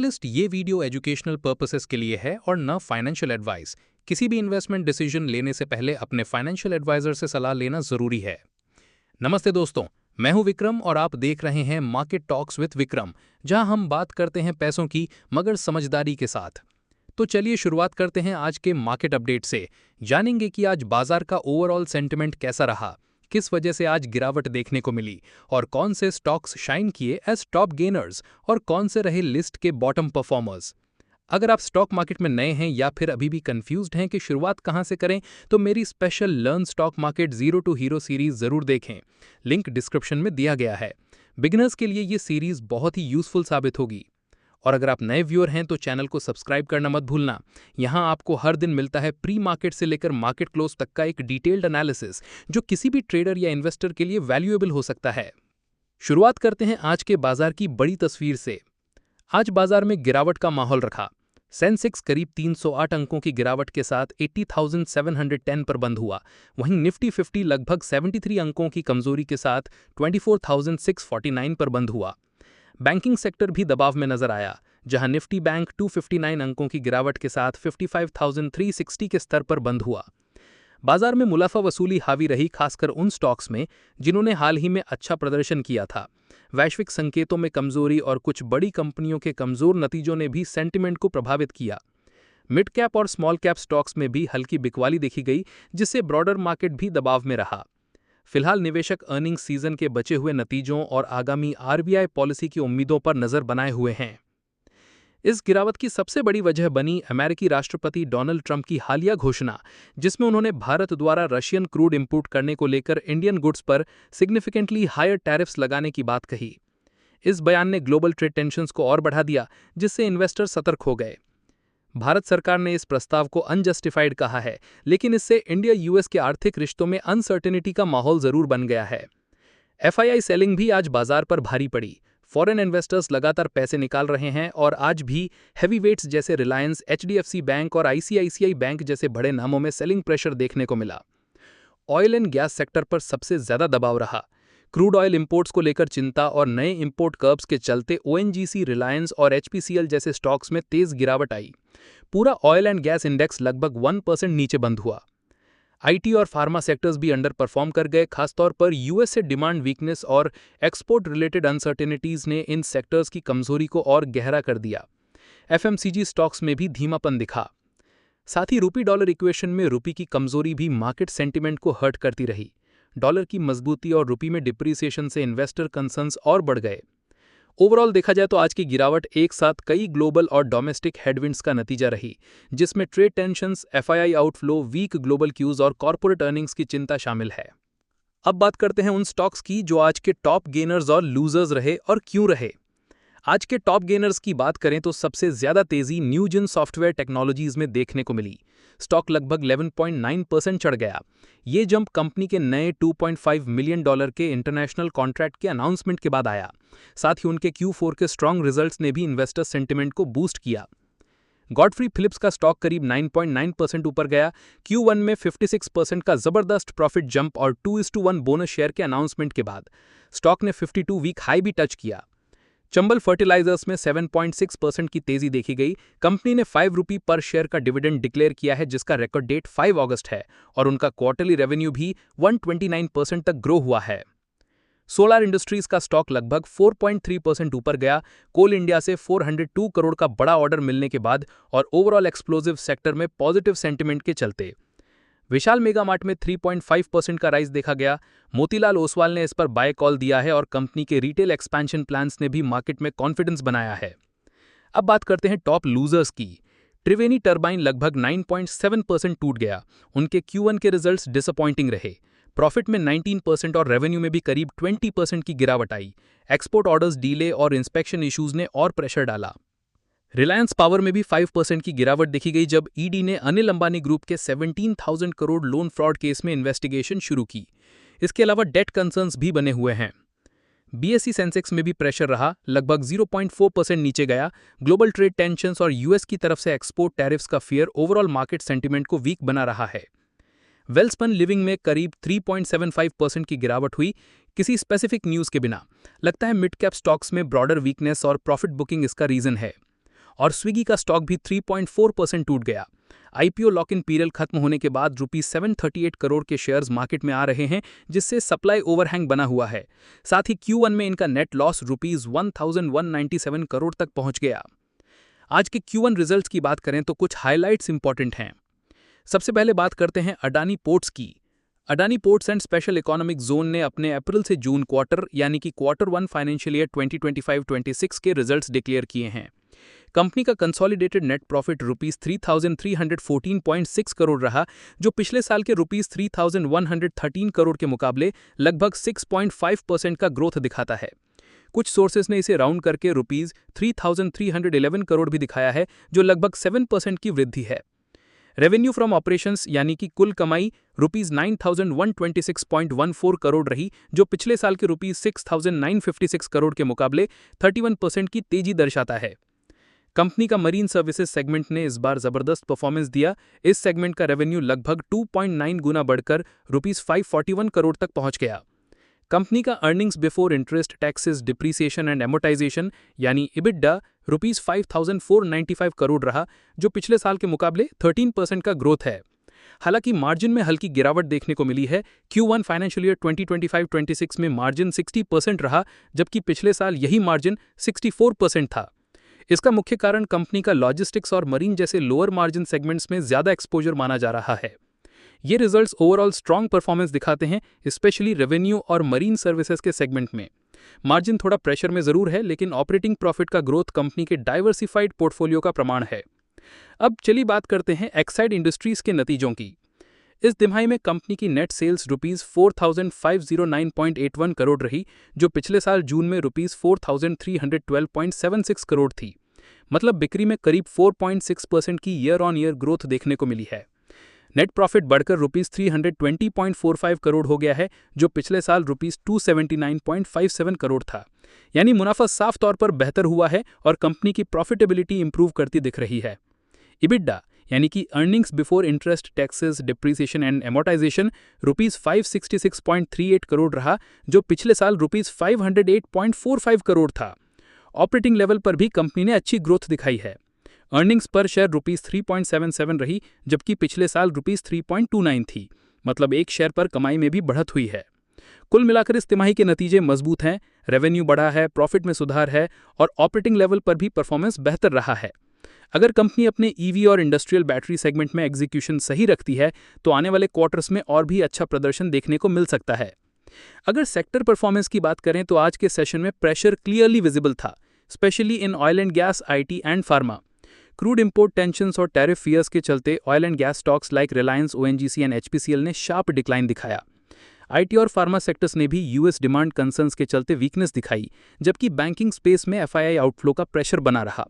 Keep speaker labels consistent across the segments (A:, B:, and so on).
A: Analyst ये video educational purposes के लिए है और न फाइनेंशियल एडवाइस। किसी भी इन्वेस्टमेंट डिसीजन लेने से पहले अपने फाइनेंशियल एडवाइजर से सलाह लेना जरूरी है। नमस्ते दोस्तों, मैं हूं विक्रम और आप देख रहे हैं मार्केट टॉक्स विद विक्रम, जहां हम बात करते हैं पैसों की मगर समझदारी के साथ। तो चलिए शुरुआत करते हैं आज के मार्केट अपडेट से। जानेंगे कि आज बाजार का ओवरऑल सेंटिमेंट कैसा रहा, किस वजह से आज गिरावट देखने को मिली और कौन से स्टॉक्स शाइन किए एज टॉप गेनर्स और कौन से रहे लिस्ट के बॉटम परफॉर्मर्स। अगर आप स्टॉक मार्केट में नए हैं या फिर अभी भी कंफ्यूज्ड हैं कि शुरुआत कहां से करें, तो मेरी special learn stock market zero to hero series जरूर देखें। लिंक डिस्क्रिप्शन में दिया गया है। बिगिनर्स के लिए ये सीरीज बहुत ही यूजफुल साबित होगी। और अगर आप नए व्यूअर हैं तो चैनल को सब्सक्राइब करना मत भूलना। यहां आपको हर दिन मिलता है प्री मार्केट से लेकर मार्केट क्लोज तक का एक डिटेल्ड एनालिसिस, जो किसी भी ट्रेडर या इन्वेस्टर के लिए वैल्यूएबल हो सकता है। शुरुआत करते हैं आज के बाजार की बड़ी तस्वीर से। आज बाजार में गिरावट का माहौल रखा। सेंसेक्स करीब 308 अंकों की गिरावट के साथ 80,710 पर बंद हुआ। वहीं निफ्टी 50 लगभग 73 अंकों की कमजोरी के साथ 24,649 पर बंद हुआ। बैंकिंग सेक्टर भी दबाव में नजर आया, जहां निफ्टी बैंक 259 अंकों की गिरावट के साथ 55,360 के स्तर पर बंद हुआ। बाजार में मुनाफा वसूली हावी रही, खासकर उन स्टॉक्स में जिन्होंने हाल ही में अच्छा प्रदर्शन किया था। वैश्विक संकेतों में कमजोरी और कुछ बड़ी कंपनियों के कमजोर नतीजों ने भी सेंटिमेंट को प्रभावित किया। मिड कैप और स्मॉल कैप स्टॉक्स में भी हल्की बिकवाली देखी गई, जिससे ब्रॉडर मार्केट भी दबाव में रहा। फिलहाल निवेशक अर्निंग सीजन के बचे हुए नतीजों और आगामी आरबीआई पॉलिसी की उम्मीदों पर नजर बनाए हुए हैं। इस गिरावट की सबसे बड़ी वजह बनी अमेरिकी राष्ट्रपति डोनाल्ड ट्रंप की हालिया घोषणा, जिसमें उन्होंने भारत द्वारा रशियन क्रूड इंपोर्ट करने को लेकर इंडियन गुड्स पर सिग्निफिकेंटली हायर टैरिफ्स लगाने की बात कही। इस बयान ने ग्लोबल ट्रेड टेंशन्स को और बढ़ा दिया, जिससे इन्वेस्टर सतर्क हो गए। भारत सरकार ने इस प्रस्ताव को अनजस्टिफाइड कहा है, लेकिन इससे इंडिया यूएस के आर्थिक रिश्तों में अनसर्टेनिटी का माहौल जरूर बन गया है। एफआईआई सेलिंग भी आज बाजार पर भारी पड़ी। फॉरेन इन्वेस्टर्स लगातार पैसे निकाल रहे हैं और आज भी हैवीवेट्स जैसे रिलायंस, एचडीएफसी बैंक और आईसीआईसीआई बैंक जैसे बड़े नामों में सेलिंग प्रेशर देखने को मिला। ऑयल एंड गैस सेक्टर पर सबसे ज्यादा दबाव रहा। क्रूड ऑयल इंपोर्ट्स को लेकर चिंता और नए इंपोर्ट कर्व्स के चलते ओएनजीसी, रिलायंस और एचपीसीएल जैसे स्टॉक्स में तेज गिरावट आई। पूरा ऑयल एंड गैस इंडेक्स लगभग 1% नीचे बंद हुआ। आईटी और फार्मा सेक्टर्स भी अंडर परफॉर्म कर गए, खासतौर पर यूएस से डिमांड वीकनेस और एक्सपोर्ट रिलेटेड अनसर्टेनिटीज ने इन सेक्टर्स की कमजोरी को और गहरा कर दिया। एफएमसीजी स्टॉक्स में भी धीमापन दिखा। साथ ही रूपी डॉलर इक्वेशन में रूपी की कमजोरी भी मार्केट सेंटिमेंट को हर्ट करती रही। डॉलर की मजबूती और रूपी में डिप्रिसिएशन से इन्वेस्टर कंसर्न्स और बढ़ गए। ओवरऑल देखा जाए तो आज की गिरावट एक साथ कई ग्लोबल और डोमेस्टिक हेडविंड्स का नतीजा रही, जिसमें trade tensions, FII outflow, weak global cues और कॉर्पोरेट अर्निंग्स की चिंता शामिल है। अब बात करते हैं उन स्टॉक्स की जो आज के टॉप गेनर्स और लूजर्स रहे और क्यों रहे। आज के टॉप गेनर्स की बात करें तो सबसे ज्यादा तेजी न्यूजेन सॉफ्टवेयर टेक्नोलॉजीज में देखने को मिली। स्टॉक लगभग 11.9% चढ़ गया। ये जंप कंपनी के नए $2.5 मिलियन के इंटरनेशनल कॉन्ट्रैक्ट के अनाउंसमेंट के बाद आया। साथ ही उनके Q4 के स्ट्रॉन्ग रिजल्ट्स ने भी इन्वेस्टर सेंटिमेंट को बूस्ट किया। गॉडफ्री फिलिप्स का स्टॉक करीब 9.9% ऊपर गया। Q1 में 56% का जबरदस्त प्रॉफिट जंप और 2:1 बोनस शेयर के अनाउंसमेंट के बाद स्टॉक ने 52 वीक हाई भी टच किया। चंबल फर्टिलाइजर्स में 7.6% की तेजी देखी गई। कंपनी ने ₹5 पर शेयर का डिविडेंड डिक्लेयर किया है, जिसका रिकॉर्ड डेट 5 अगस्त है और उनका क्वार्टरली रेवेन्यू भी 129% तक ग्रो हुआ है। सोलार इंडस्ट्रीज का स्टॉक लगभग 4.3% ऊपर गया। कोल इंडिया से 402 करोड़ का बड़ा ऑर्डर मिलने के बाद और ओवरऑल एक्सप्लोजिव सेक्टर में पॉजिटिव सेंटिमेंट के चलते विशाल मेगा मार्ट में 3.5% का राइज देखा गया। मोतीलाल ओसवाल ने इस पर बाय कॉल दिया है और कंपनी के रिटेल एक्सपेंशन प्लान्स ने भी मार्केट में कॉन्फिडेंस बनाया है। अब बात करते हैं टॉप लूजर्स की। त्रिवेणी टर्बाइन लगभग 9.7% टूट गया। उनके Q1 के रिजल्ट्स डिसअपॉइंटिंग रहे। प्रॉफिट में 19% और रेवेन्यू में भी करीब 20% की गिरावट आई। एक्सपोर्ट ऑर्डर्स डीले और इंस्पेक्शन इश्यूज ने और प्रेशर डाला। रिलायंस पावर में भी 5% की गिरावट देखी गई, जब ईडी ने अनिल अंबानी ग्रुप के 17,000 करोड़ लोन फ्रॉड केस में इन्वेस्टिगेशन शुरू की। इसके अलावा डेट कंसर्न्स भी बने हुए हैं। बीएसई सेंसेक्स में भी प्रेशर रहा, लगभग 0.4% नीचे गया। ग्लोबल ट्रेड टेंशन्स और यूएस की तरफ से एक्सपोर्ट टैरिफ्स का फियर ओवरऑल मार्केट सेंटिमेंट को वीक बना रहा है। वेलस्पन लिविंग में करीब 3.75% की गिरावट हुई, किसी स्पेसिफिक न्यूज के बिना। लगता है मिड कैप स्टॉक्स में ब्रॉडर वीकनेस और प्रॉफिट बुकिंग इसका रीजन है। और स्विगी का स्टॉक भी 3.4% टूट गया। आईपीओ लॉक इन पीरियड खत्म होने के बाद ₹738 करोड़ के शेयर्स मार्केट में आ रहे हैं, जिससे सप्लाई ओवरहैंग बना हुआ है। साथ ही Q1 में इनका नेट लॉस ₹1197 करोड़ तक पहुंच गया। आज के Q1 रिजल्ट्स की बात करें तो कुछ हाइलाइट्स इंपॉर्टेंट हैं। सबसे पहले बात करते हैं अडानी पोर्ट्स की। Adani ports and special economic zone ने अपने अप्रैल से जून क्वार्टर यानी कि Q1 फाइनेंशियल ईयर 2025-26 के रिजल्ट्स डिक्लेयर किए हैं। कंपनी का कंसोलिडेटेड नेट प्रॉफिट ₹3,314.6 करोड़ रहा, जो पिछले साल के ₹3,113 करोड़ के मुकाबले लगभग 6.5% का ग्रोथ दिखाता है। कुछ सोर्सेज ने इसे राउंड करके ₹3,311 करोड़ भी दिखाया है, जो लगभग 7% की वृद्धि है। रेवेन्यू फ्रॉम ऑपरेशंस यानी कि कुल कमाई ₹9,126.14 करोड़ रही, जो पिछले साल के ₹6,956 करोड़ के मुकाबले 31% की तेजी दर्शाता है। कंपनी का मरीन सर्विसेज सेगमेंट ने इस बार जबरदस्त परफॉर्मेंस दिया। इस सेगमेंट का रेवेन्यू लगभग 2.9 गुना बढ़कर ₹541 करोड़ तक पहुंच गया। कंपनी का earnings before interest, taxes, depreciation and amortisation यानी EBITDA ₹5,495 करोड़ रहा, जो पिछले साल के मुकाबले 13% का ग्रोथ है। हालांकि मार्जिन में हल्की गिरावट देखने को मिली है। Q1 फाइनेंशियल ईयर 2025-26 में मार्जिन 60% रहा, जबकि पिछले साल यही मार्जिन 64% था। इसका मुख्य कारण कंपनी का लॉजिस्टिक्स और मरीन जैसे लोअर मार्जिन सेगमेंट्स में ज्यादा एक्सपोजर माना जा रहा है। ये रिजल्ट्स ओवरऑल स्ट्रॉन्ग परफॉर्मेंस दिखाते हैं, स्पेशली रेवेन्यू और मरीन सर्विसेज के सेगमेंट में। मार्जिन थोड़ा प्रेशर में जरूर है, लेकिन ऑपरेटिंग प्रॉफिट का ग्रोथ कंपनी के डाइवर्सिफाइड पोर्टफोलियो का प्रमाण है। अब चलिए बात करते हैं एक्साइड इंडस्ट्रीज के नतीजों की। इस तिमाही में कंपनी की नेट सेल्स ₹4,509.81 करोड़ रही, जो पिछले साल जून में ₹4,312.76 करोड़ थी। मतलब बिक्री में करीब 4.6% की ईयर ऑन ईयर ग्रोथ देखने को मिली है। नेट प्रॉफिट बढ़कर ₹320.45 करोड़ हो गया है, जो पिछले साल ₹279.57 करोड़ था। यानी मुनाफा साफ तौर पर बेहतर हुआ है और कंपनी की प्रॉफिटेबिलिटी इंप्रूव करती दिख रही है। EBITDA यानी कि earnings before interest, taxes, depreciation and amortisation ₹566.38 crore रहा, जो पिछले साल ₹508.45 करोड़ था। ऑपरेटिंग लेवल पर भी कंपनी ने अच्छी ग्रोथ दिखाई है। अर्निंग्स पर शेयर ₹3.77 रही, जबकि पिछले साल ₹3.29 थी। मतलब एक शेयर पर कमाई में भी बढ़त हुई है। कुल मिलाकर इस तिमाही के नतीजे मजबूत हैं, रेवेन्यू बढ़ा है, प्रॉफिट में सुधार है और ऑपरेटिंग लेवल पर भी परफॉर्मेंस बेहतर रहा है। अगर कंपनी अपने EV और इंडस्ट्रियल बैटरी सेगमेंट में एग्जीक्यूशन सही रखती है, तो आने वाले क्वार्टर्स में और भी अच्छा प्रदर्शन देखने को मिल सकता है। अगर सेक्टर परफॉर्मेंस की बात करें तो आज के सेशन में प्रेशर क्लियरली विजिबल था, specially in oil and gas, IT and pharma. Crude import tensions और टैरिफ फियर्स के चलते oil and gas stocks like Reliance, ONGC and HPCL ने शार्प डिक्लाइन दिखाया। IT और फार्मा सेक्टर्स ने भी US डिमांड कंसर्न्स के चलते वीकनेस दिखाई, जबकि बैंकिंग स्पेस में FII आउटफ्लो का प्रेशर बना रहा।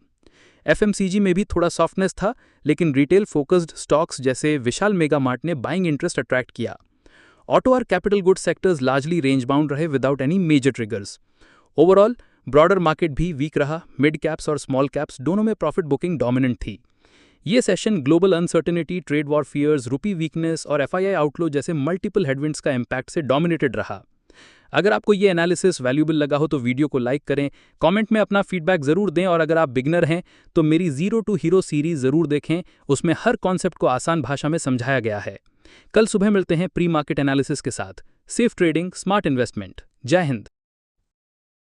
A: FMCG में भी थोड़ा सॉफ्टनेस था, लेकिन रिटेल फोकस्ड स्टॉक्स जैसे विशाल मेगा मार्ट ने बाइंग इंटरेस्ट अट्रैक्ट किया। ऑटो और capital good sectors largely range bound रहे without any major triggers. Overall broader market भी वीक रहा। मिड कैप्स और स्मॉल कैप्स दोनों में प्रॉफिट बुकिंग डोमिनेंट थी। ये session global uncertainty, trade war fears, rupee weakness और FII आउटफ्लो जैसे मल्टीपल हेडविंड्स का इम्पैक्ट से डोमिनेटेड रहा। अगर आपको ये एनालिसिस वैल्यूएबल लगा हो तो वीडियो को लाइक करें, कमेंट में अपना फीडबैक जरूर दें और अगर आप बिगनर हैं तो मेरी जीरो टू हीरो सीरीज जरूर देखें। उसमें हर कॉन्सेप्ट को आसान भाषा में समझाया गया है। कल सुबह मिलते हैं प्री मार्केट एनालिसिस के साथ। Safe trading, smart investment. जय हिंद।